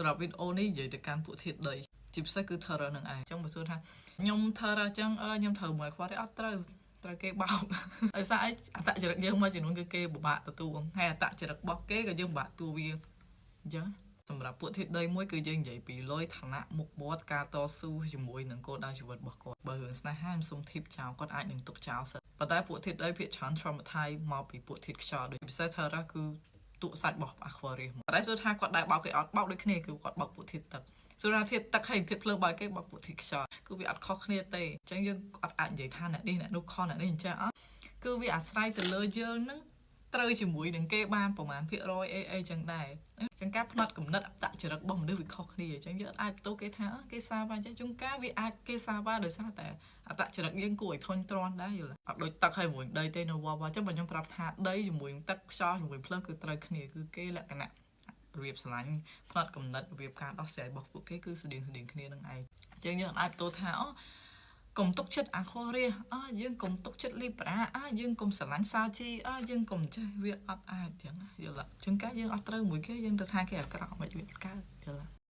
រាប់វីដេអូនេះនិយាយទៅកាន់ពួកធាតុដីជាពិសេសគឺ Terror នឹងឯងអញ្ចឹងបើសួរថាខ្ញុំ Terror អញ្ចឹងខ្ញុំត្រូវមើលខ្វះទេអត់ត្រូវគេបោកដោយសារអត្តចរិតយើងមួយចំនួនគឺគេពិបាកទទួលហើយអត្តចរិតរបស់គេក៏យើងពិបាកទទួលវាអញ្ចឹងសម្រាប់ពួកធាតុដីមួយគឺយើងនិយាយពីលុយឋានៈមុខមាត់ការតស៊ូជាមួយនឹងគោលដៅជីវិតរបស់គាត់បើរឿងស្នេហាខ្ញុំសុំធីបចោលគាត់អាចនឹងទុកចោលសិនប៉ុន្តែពួកធាតុដីភាគច្រើន traumatize មកពីពួកធាតុខ្យល់ដូចពិសេស Terror គឺទូកសាច់របស់ Aquarius ប៉ុន្តែសួរថាគាត់ដែរបោកគេអត់បោកដូចគ្នាគឺគាត់បោកពួកធាតុទឹកសួរថាធាតុទឹកហើយធាតុភ្លើងបើគេបោកពួកធាតុខ្យល់គឺវាអត់ខុសគ្នាទេអញ្ចឹងយើងអត់អាចនិយាយថាអ្នកនេះអ្នកនោះខុសអ្នកនេះអញ្ចឹងអត់គឺវាអាស្រ័យទៅលើយើងនឹងត្រូវជាមួយនឹងគេបានប្រហែលភាគរយអីចឹងដែរអញ្ចឹងការផ្នែកកំណត់អត្តចរិតរបស់មនុស្សវាខុសគ្នាអញ្ចឹងយើងអាចបន្ទោសគេថាគេសាវ៉ាអញ្ចឹងជួនកាលវាអាចគេសាវ៉ាដោយសារតែអត្តចរិតយើងគួរឲ្យធន់ទ្រាំដែរយល់អត់ដូចទឹកហើយជាមួយដីទេនៅវ៉ាអញ្ចឹងបើខ្ញុំប្រាប់ថាដីជាមួយនឹងទឹកខ្យល់ជាមួយភ្លើងគឺត្រូវគ្នាគឺគេលក្ខណៈរបៀបស្រឡាញ់ផ្នែកកំណត់របៀបការដោះស្រាយរបស់ពួកគេគឺស្តៀងគ្នានឹងឯងអញ្ចឹងយើងអាចបន្ទោសថាកុំទុកចិត្តអាខុរៀសយើងកុំទុកចិត្តលីប្រាយើងកុំស្រឡាញ់សាជីយើងកុំចេះវាអត់អាចចឹងយល់អញ្ចឹងកាលយើងអត់ត្រូវមួយគេយើងទៅថាគេអាក្រក់មិនវាកើតយល់